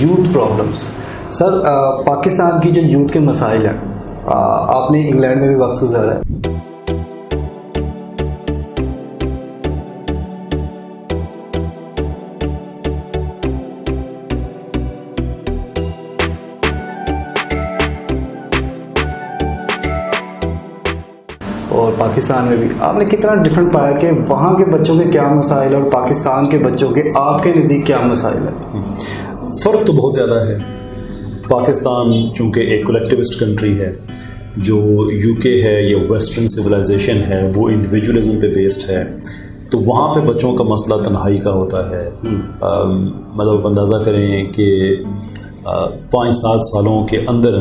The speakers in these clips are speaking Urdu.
Youth problems. سر پاکستان کی جو یوتھ کے مسائل ہیں, آپ نے انگلینڈ میں بھی وقت گزارا ہے, اور پاکستان میں بھی آپ نے کتنا ڈفرینٹ پایا کہ وہاں کے بچوں کے کیا مسائل اور پاکستان کے بچوں کے آپ کے نزدیک کیا مسائل ہیں؟ فرق تو بہت زیادہ ہے. پاکستان چونکہ ایک کولیکٹیوسٹ کنٹری ہے, جو یو کے ہے یا ویسٹرن سویلائزیشن ہے وہ انڈیویجولزم پہ بیسڈ ہے, تو وہاں پہ بچوں کا مسئلہ تنہائی کا ہوتا ہے. مطلب اندازہ کریں کہ 5-7 سالوں کے اندر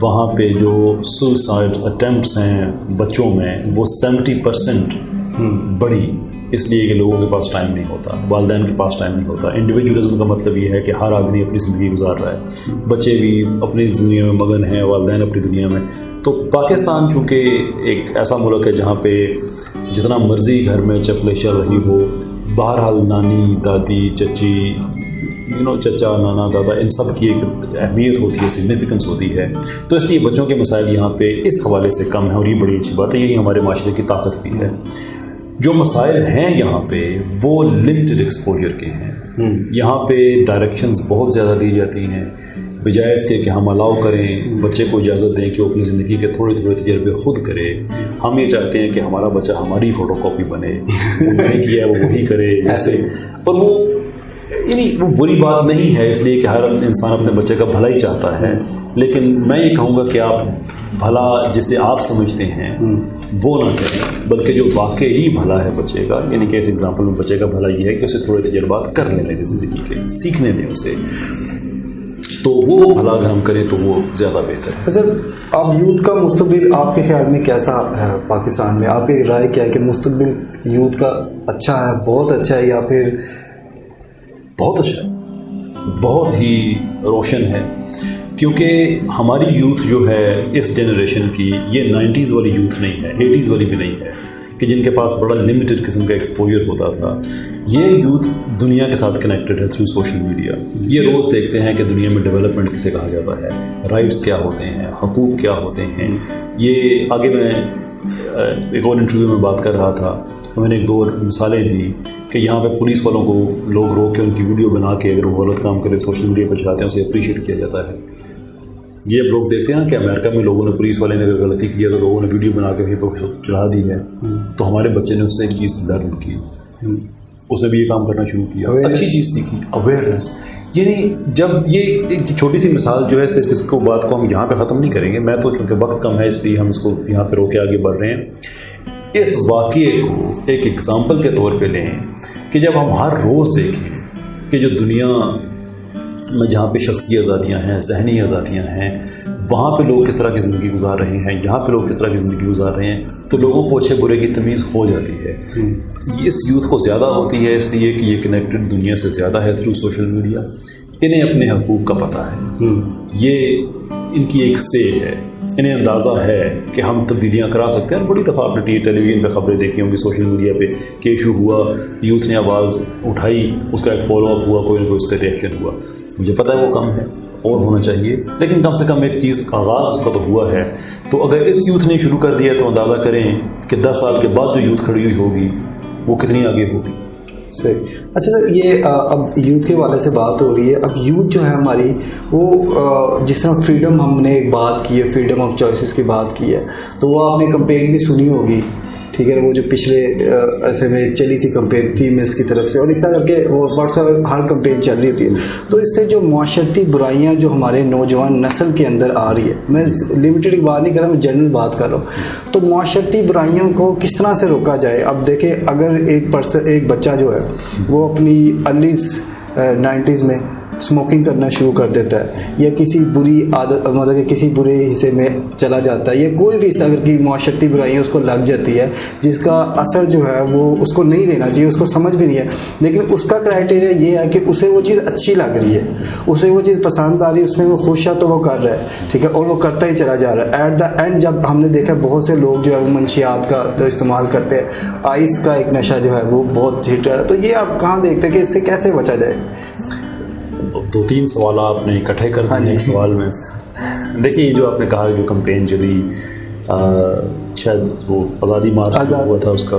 وہاں پہ جو سوسائڈ اٹیمپٹس ہیں بچوں میں وہ 70% بڑھی, اس لیے کہ لوگوں کے پاس ٹائم نہیں ہوتا, والدین کے پاس ٹائم نہیں ہوتا. انڈیویجولزم کا مطلب یہ ہے کہ ہر آدمی اپنی زندگی گزار رہا ہے, بچے بھی اپنی دنیا میں مگن ہیں, والدین اپنی دنیا میں. تو پاکستان چونکہ ایک ایسا ملک ہے جہاں پہ جتنا مرضی گھر میں چپلیں چل رہی ہو, بہرحال نانی, دادی, چچی, چچا, نانا, دادا, ان سب کی ایک اہمیت ہوتی ہے, سگنیفیکنس ہوتی ہے. تو اس لیے بچوں کے مسائل یہاں پہ اس حوالے سے کم ہیں, اور یہ بڑی اچھی بات ہے, یہی ہمارے معاشرے کی طاقت بھی ہے. جو مسائل ہیں یہاں پہ وہ لمیٹڈ ایکسپوجر کے ہیں. یہاں پہ ڈائریکشنز بہت زیادہ دی جاتی ہیں, بجائے اس کے کہ ہم الاؤ کریں, بچے کو اجازت دیں کہ وہ اپنی زندگی کے تھوڑے تھوڑے تجربے خود کرے. ہم یہ چاہتے ہیں کہ ہمارا بچہ ہماری فوٹو کاپی بنے, جو میں نے کیا ہے وہ وہی کرے ایسے. اور وہ بری بات نہیں ہے, اس لیے کہ ہر انسان اپنے بچے کا بھلا ہی چاہتا ہے. لیکن میں یہ کہوں گا کہ آپ بھلا جسے آپ سمجھتے ہیں وہ نہ کریں, بلکہ جو واقعی بھلا ہے بچے کا, یعنی کہ اس ایگزامپل میں بچے کا بھلا یہ ہے کہ اسے تھوڑے تجربات کر لینے دیں زندگی کے, سیکھنے دیں اسے, تو وہ بھلا اگر ہم کریں تو وہ زیادہ بہتر ہے. سر آپ یوتھ کا مستقبل آپ کے خیال میں کیسا ہے پاکستان میں؟ آپ کی رائے کیا ہے کہ مستقبل یوتھ کا اچھا ہے, بہت اچھا ہے, یا پھر بہت اچھا ہے, بہت ہی روشن ہے؟ کیونکہ ہماری یوتھ جو ہے اس جنریشن کی, یہ 90s والی یوتھ نہیں ہے, 80s والی بھی نہیں ہے کہ جن کے پاس بڑا لمیٹڈ قسم کا ایکسپوجر ہوتا تھا. یہ یوتھ دنیا کے ساتھ کنیکٹڈ ہے تھرو سوشل میڈیا. یہ روز دیکھتے ہیں کہ دنیا میں ڈیولپمنٹ کسے کہا جاتا ہے, رائٹس کیا ہوتے ہیں, حقوق کیا ہوتے ہیں. یہ آگے میں ایک اور انٹرویو میں بات کر رہا تھا, تو میں نے 2 مثالیں دی کہ یہاں پہ پولیس والوں کو لوگ روک کے ان کی ویڈیو بنا کے اگر وہ غلط کام کرے سوشل میڈیا پہ چلاتے ہیں, اسے اپریشیٹ کیا جاتا ہے. یہ اب لوگ دیکھتے ہیں نا کہ امریکہ میں لوگوں نے, پولیس والے نے اگر غلطی کی ہے تو لوگوں نے ویڈیو بنا کے چڑھا دی ہے, تو ہمارے بچے نے اس سے ایک چیز لرن کی, اس نے بھی یہ کام کرنا شروع کیا, اچھی چیز سیکھی, اویئرنیس. یعنی جب یہ ایک چھوٹی سی مثال جو ہے, صرف اس کو بات کو ہم یہاں پہ ختم نہیں کریں گے, میں تو چونکہ وقت کم ہے اس لیے ہم اس کو یہاں پہ روک کے آگے بڑھ رہے ہیں. اس واقعے کو ایک ایگزامپل کے طور پہ لیں کہ جب ہم ہر روز دیکھیں کہ جو دنیا میں جہاں پہ شخصی آزادیاں ہیں, ذہنی آزادیاں ہیں, وہاں پہ لوگ کس طرح کی زندگی گزار رہے ہیں, یہاں پہ لوگ کس طرح کی زندگی گزار رہے ہیں, تو لوگوں کو اچھے برے کی تمیز ہو جاتی ہے. اس یوتھ کو زیادہ ہوتی ہے اس لیے کہ یہ کنیکٹڈ دنیا سے زیادہ ہے تھرو سوشل میڈیا. انہیں اپنے حقوق کا پتہ ہے, یہ ان کی ایک سے ہے, انہیں اندازہ ہے کہ ہم تبدیلیاں کرا سکتے ہیں. بڑی دفعہ آپ نے ٹیلی ویژن پہ خبریں دیکھی ہوں گی, سوشل میڈیا پہ کہ ایشو ہوا, یوتھ نے آواز اٹھائی, اس کا ایک فالو اپ ہوا, کوئی نہ کوئی اس کا ریئیکشن ہوا. مجھے پتہ ہے وہ کم ہے اور ہونا چاہیے, لیکن کم سے کم ایک چیز آغاز اس کا تو ہوا ہے. تو اگر اس یوتھ نے شروع کر دیا تو اندازہ کریں کہ 10 سال کے بعد جو یوتھ کھڑی ہوئی ہوگی وہ کتنی آگے ہوگی. صحیح. اچھا سر, یہ اب یوتھ کے والے سے بات ہو رہی ہے. اب یوتھ جو ہے ہماری, وہ جس طرح فریڈم ہم نے ایک بات کی ہے, فریڈم آف چوائسیز کی بات کی ہے, تو وہ آپ نے کمپین بھی سنی ہوگی, ٹھیک ہے, وہ جو پچھلے عرصے میں چلی تھی کمپین فیمیلس کی طرف سے, اور اس طرح کر کے وہ واٹس ایپ ہر کمپین چل رہی ہوتی ہے. تو اس سے جو معاشرتی برائیاں جو ہمارے نوجوان نسل کے اندر آ رہی ہے, میں لمیٹڈ کی بات نہیں کر رہا, میں جنرل بات کر رہا ہوں, تو معاشرتی برائیوں کو کس طرح سے روکا جائے؟ اب دیکھیں, اگر ایک بچہ جو ہے وہ اپنی ارلی 90s میں اسموکنگ کرنا شروع کر دیتا ہے, یا کسی بری عادت, مطلب کہ کسی برے حصے میں چلا جاتا ہے, یا کوئی بھی اس اگر کی معاشرتی برائیاں اس کو لگ جاتی ہے جس کا اثر جو ہے وہ اس کو نہیں لینا چاہیے, اس کو سمجھ بھی نہیں ہے, لیکن اس کا کرائٹیریا یہ ہے کہ اسے وہ چیز اچھی لگ رہی ہے, اسے وہ چیز پسند آ رہی ہے, اس میں وہ خوش ہے تو وہ کر رہا ہے, ٹھیک ہے, اور وہ کرتا ہی چلا جا رہا ہے. ایٹ دا اینڈ جب ہم نے دیکھا بہت سے لوگ جو ہے وہ منشیات کا جو استعمال کرتے ہیں, آئس کا ایک نشہ جو ہے وہ بہت ہٹ رہا ہے, تو یہ آپ کہاں دیکھتے ہیں کہ اس سے کیسے بچا جائے؟ 2-3 سوال آپ نے اکٹھے کر ہاں دیے جی. ایک سوال میں. دیکھیے یہ جو آپ نے کہا جو کمپین چلی شاید وہ آزادی مارچ ہوا تھا اس کا,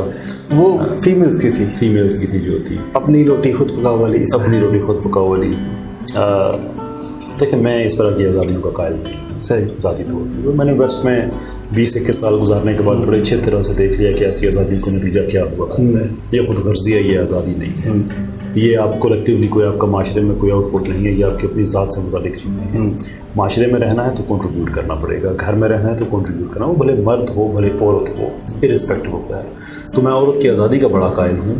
وہ فیمیلز کی تھی, فیمیلز کی تھی جو تھی اپنی روٹی خود پکاؤ والی. اپنی روٹی خود پکاؤ والی. دیکھیں میں اس طرح کی آزادیوں کا قائل نہیں ہوں صحیح. ذاتی طور پر. میں نے ویسٹ میں 20-21 سال گزارنے کے بعد بڑے اچھے طرح سے دیکھ لیا کہ ایسی آزادی کو نتیجہ کیا ہوا کرتا ہے. یہ خود غرضی ہے, یہ آزادی نہیں ہے. یہ آپ کولیکٹیولی کوئی آپ کا معاشرے میں کوئی آؤٹ پٹ نہیں ہے, یہ آپ کی اپنی ذات سے متعلق چیزیں ہیں. معاشرے میں رہنا ہے تو کنٹریبیوٹ کرنا پڑے گا, گھر میں رہنا ہے تو کنٹریبیوٹ کرنا, وہ بھلے مرد ہو بھلے عورت ہو, ارسپیکٹو آف دیٹ. تو میں عورت کی آزادی کا بڑا قائل ہوں,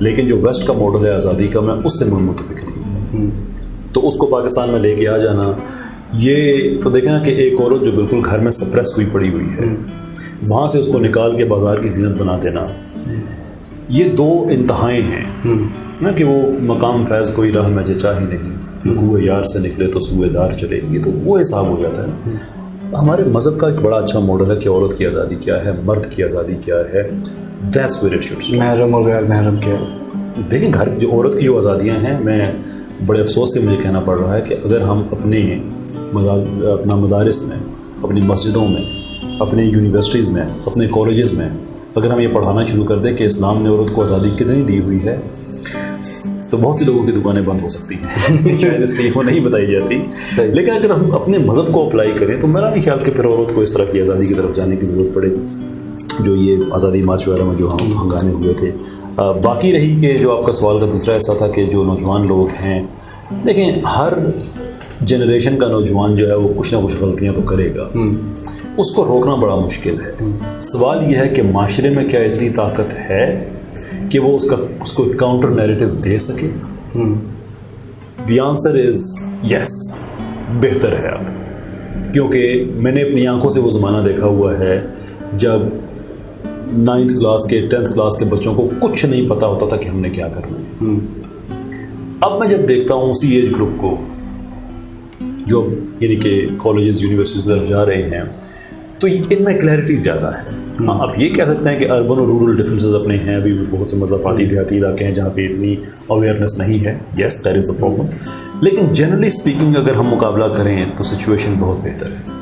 لیکن جو ویسٹ کا ماڈل ہے آزادی کا میں اس سے متفق نہیں ہوں. تو اس کو پاکستان میں لے کے آ جانا, یہ تو دیکھیں نا کہ ایک عورت جو بالکل گھر میں سپریس ہوئی پڑی ہوئی ہے, وہاں سے اس کو نکال کے بازار کی زینت بنا دینا, یہ 2 انتہائیں ہیں نا کہ وہ مقام فیض کوئی راہ میں جچا ہی نہیں, کوئے یار سے نکلے تو سوئے دار چلے. یہ تو وہ حساب ہو جاتا ہے نا. ہمارے مذہب کا ایک بڑا اچھا ماڈل ہے کہ عورت کی آزادی کیا ہے, مرد کی آزادی کیا ہے. That's where it should stop. محرم اور غیر محرم کیا. دیکھیں گھر جو عورت کی جو آزادیاں ہیں, میں بڑے افسوس سے مجھے کہنا پڑ رہا ہے کہ اگر ہم اپنا مدارس میں, اپنی مسجدوں میں, اپنی یونیورسٹیز میں, اپنے کالجز میں اگر ہم یہ پڑھانا شروع کر دیں کہ اسلام نے عورت کو آزادی کتنی دی ہوئی ہے, تو بہت سی لوگوں کی دکانیں بند ہو سکتی ہیں. شاید اس لیے وہ نہیں بتائی جاتی. لیکن اگر ہم اپنے مذہب کو اپلائی کریں تو میرا نہیں خیال کہ پھر عورت کو اس طرح کی آزادی کی طرف جانے کی ضرورت پڑے جو یہ آزادی مارچ وغیرہ میں جو ہنگامے ہوئے تھے. باقی رہی کہ جو آپ کا سوال کا دوسرا ایسا تھا کہ جو نوجوان لوگ ہیں, دیکھیں ہر جنریشن کا نوجوان جو ہے وہ کچھ نہ کچھ غلطیاں تو کرے گا, اس کو روکنا بڑا مشکل ہے. سوال یہ ہے کہ معاشرے میں کیا اتنی طاقت ہے کہ وہ اس کو کاؤنٹر نیریٹو دے سکے. دی آنسر از یس, بہتر ہے اب, کیونکہ میں نے اپنی آنکھوں سے وہ زمانہ دیکھا ہوا ہے جب 9th کلاس کے 10th کلاس کے بچوں کو کچھ نہیں پتا ہوتا تھا کہ ہم نے کیا کرنا ہے. اب میں جب دیکھتا ہوں اسی ایج گروپ کو جو یعنی کہ کالجز یونیورسٹیز کی طرف جا رہے ہیں, تو ان میں کلیئرٹی زیادہ ہے. ہاں آپ یہ کہہ سکتے ہیں کہ اربن اور رورل ڈفرینسز اپنے ہیں, ابھی بہت سے مضافاتی دیہاتی علاقے ہیں جہاں پہ اتنی اویئرنیس نہیں ہے. Yes that is the problem. لیکن جنرلی اسپیکنگ اگر ہم مقابلہ کریں تو سچویشن بہت بہتر ہے.